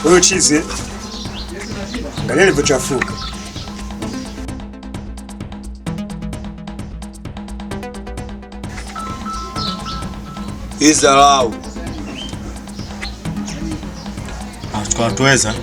Kwa hiyo chizi, angalia ilivyochafuka. Izalau. Tukawatuweza.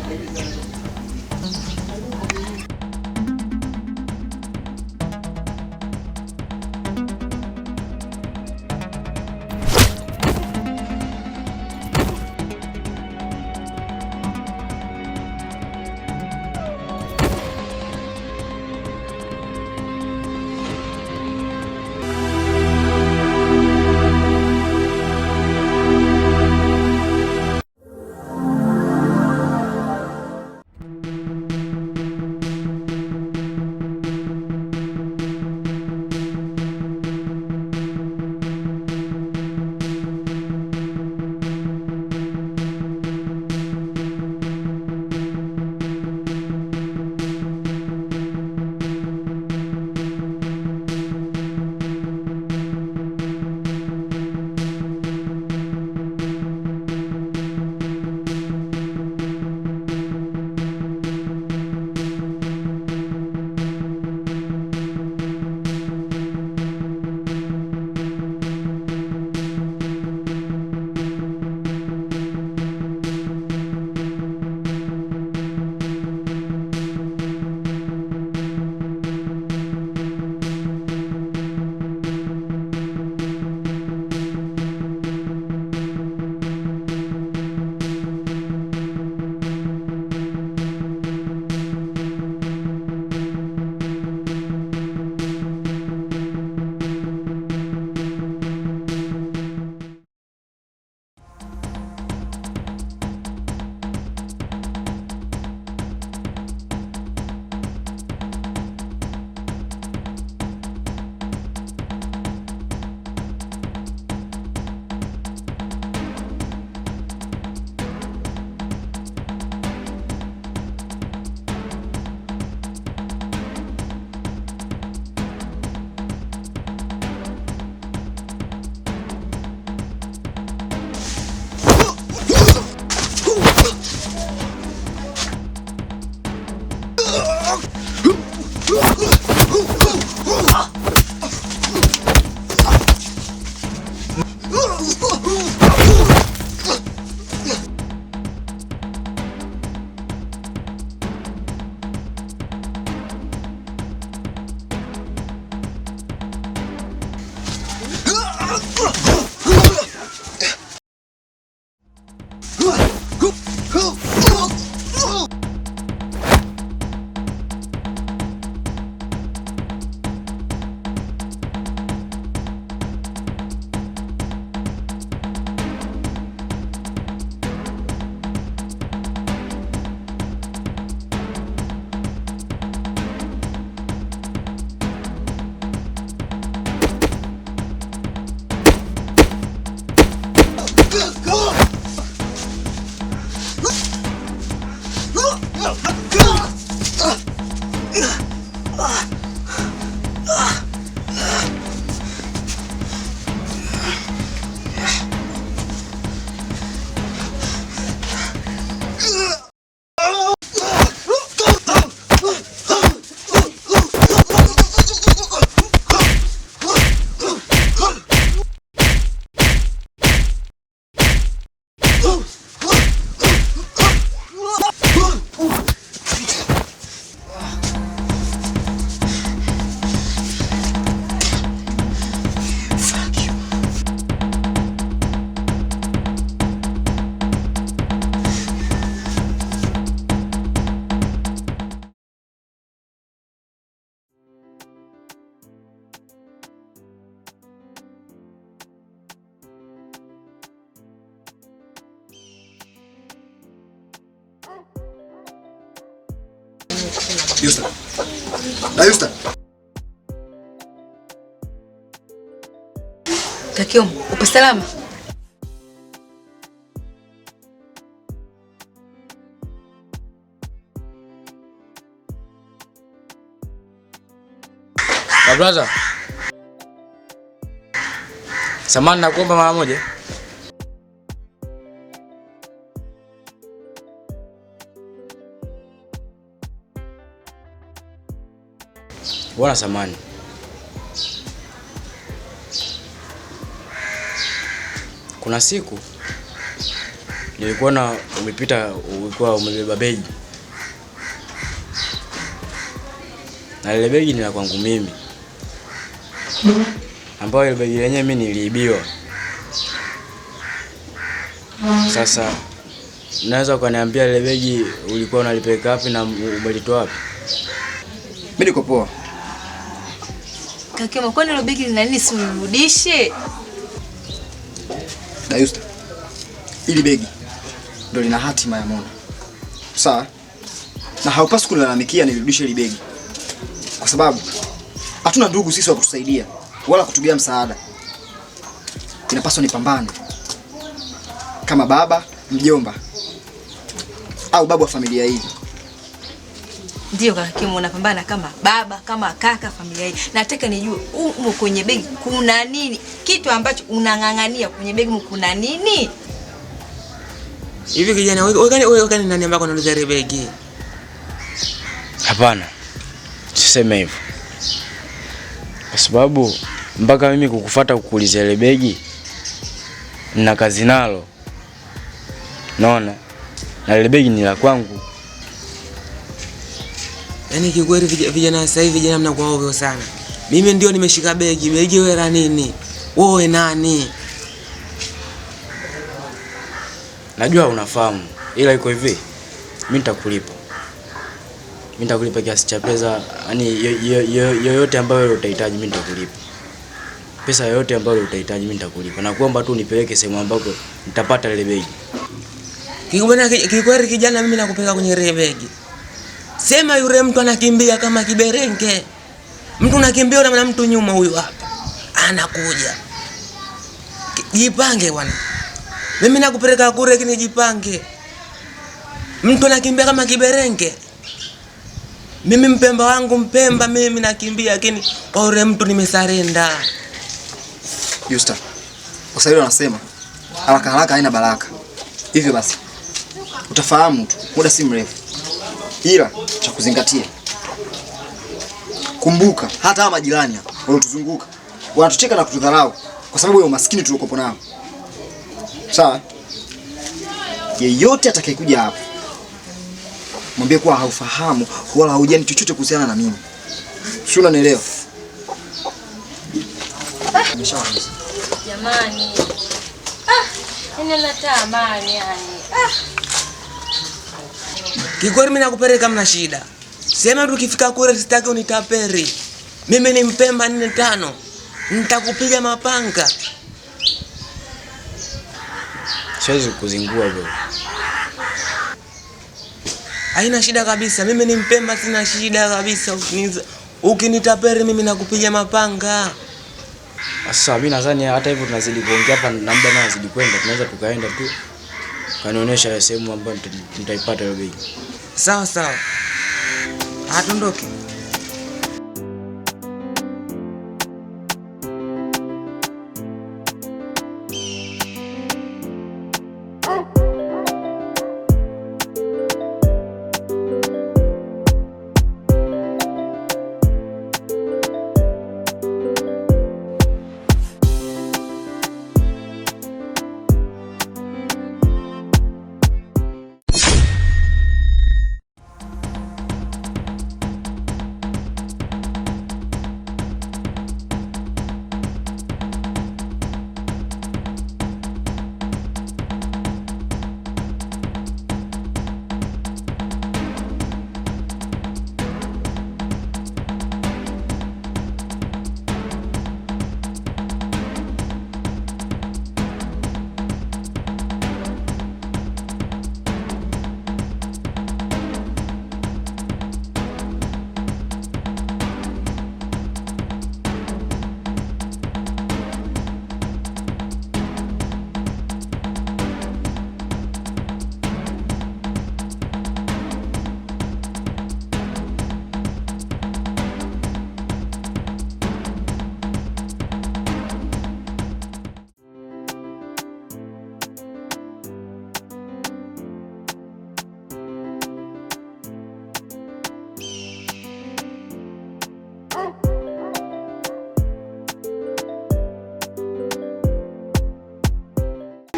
Yusta. Na Yusta. Takiom, upo salama? Brother. Samahani na kuomba mara moja. Bwana samani. Kuna siku nilikuwa na umepita, ulikuwa umebeba begi. Na ile begi ni la kwangu mimi. Ambayo ile begi lenyewe mimi niliibiwa. Sasa unaweza ukaniambia ile begi ulikuwa unalipeleka wapi na umelitoa wapi? Mimi niko poa. Kakio, kwani ile begi lina nini, si urudishe? Dayusta, ili begi ndio lina hatima ya Mona. Sawa? Na haupaswi kulalamikia nilirudishe ile begi. Kwa sababu hatuna ndugu sisi wa kutusaidia wala kutubia msaada. Inapaswa nipambane kama baba, mjomba au babu wa familia hii. Ndio Kakio, unapambana kama baba, kama kaka familia hii. Nataka nijue umo kwenye begi kuna nini? Kitu ambacho unang'ang'ania kwenye begi kuna nini? Hivi kijana, wewe gani nani ambako unauza ile begi? Hapana. Siseme hivyo. Kwa sababu mpaka mimi kukufuata kukuuliza ile begi nina kazi nalo. Naona. Na ile begi ni la kwangu. Yaani kikweli vijana sasa hivi vijana mnakuwa ovyo sana. Mimi ndio nimeshika begi, begi wewe la nini? Wewe nani? Najua unafahamu. Ila iko hivi. Mimi nitakulipa. Mimi nitakulipa kiasi cha pesa, yani yoyote ambayo utahitaji mimi nitakulipa. Pesa yoyote ambayo utahitaji mimi nitakulipa. Na kuomba tu nipeleke sehemu ambako nitapata ile begi. Kikweli kijana, mimi nakupeleka kwenye ile begi. Sema yule mtu anakimbia kama kiberenge. Mtu anakimbia na mtu nyuma, huyu hapa anakuja. Jipange bwana. Mimi nakupeleka kule, kini jipange. Mtu anakimbia kama kiberenge. Mimi mpemba wangu mpemba, mimi nakimbia, lakini kwa yule mtu nimesarenda. Yusta, Waswahili wanasema haraka haraka haina baraka. Hivyo basi utafahamu tu muda si mrefu. Ila cha kuzingatia, kumbuka hata hawa majirani wanaotuzunguka wanatucheka na kutudharau kwa sababu ya umaskini tuliokuwa nao. Sawa? Yeyote atakayekuja hapa mwambie kuwa haufahamu wala haujani chochote kuhusiana na mimi. Sio, unanielewa? Jamani. Nina tamani yani. Kikweli mimi nakupeleka mna shida. Sema tu kifika kule sitaki unitaperi. Mimi ni mpemba 45. Nitakupiga mapanga. Siwezi kuzingua bro. Haina shida kabisa. Mimi ni mpemba, sina shida kabisa. Ukinitaperi mimi nakupiga mapanga. Sasa mimi nadhani hata hivyo tunazidi kuongea hapa na muda nao unazidi kwenda, tunaweza tukaenda tu. Kanionyesha sehemu ambayo nitaipata ile begi. Sawa sawa. Hatondoke.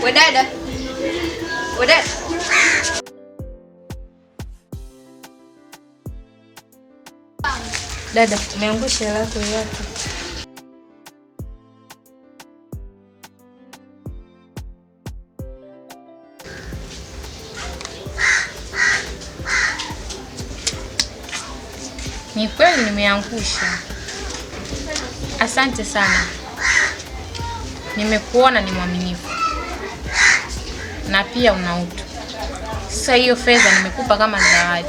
We dada. We dada. Dada, umeangusha hela yako yote. Ni kweli nimeangusha. Asante sana. Nimekuona ni mwaminifu. Na pia una utu. Sasa hiyo fedha nimekupa kama zawadi.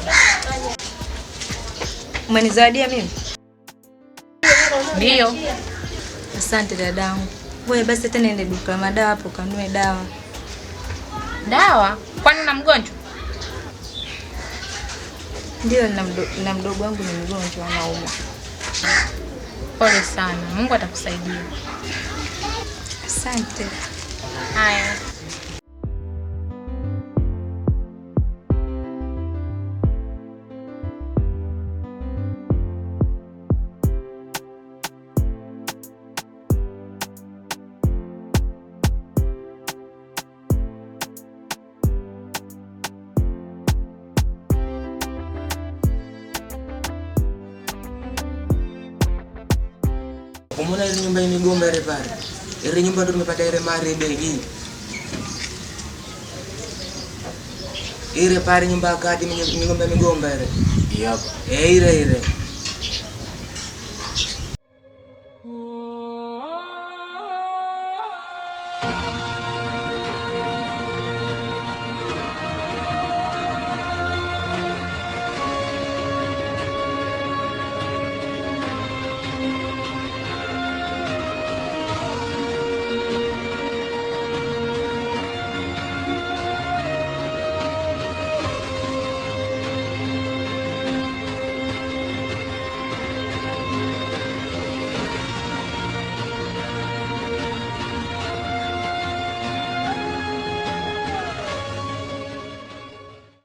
Umenizawadia mimi? Ndio. Asante dadangu. Wewe basi tena nende duka la madawa hapo kanunue dawa. Dawa? Kwani una mgonjwa? Ndio na mdogo wangu ni mgonjwa anaumwa. Pole sana. Mungu atakusaidia. Asante. Haya. Umeona ile nyumba ya migomba ile pale? Ile nyumba ndo tumepata ile mali begi. Ile pale nyumba kati migomba ile. Yep. Ile.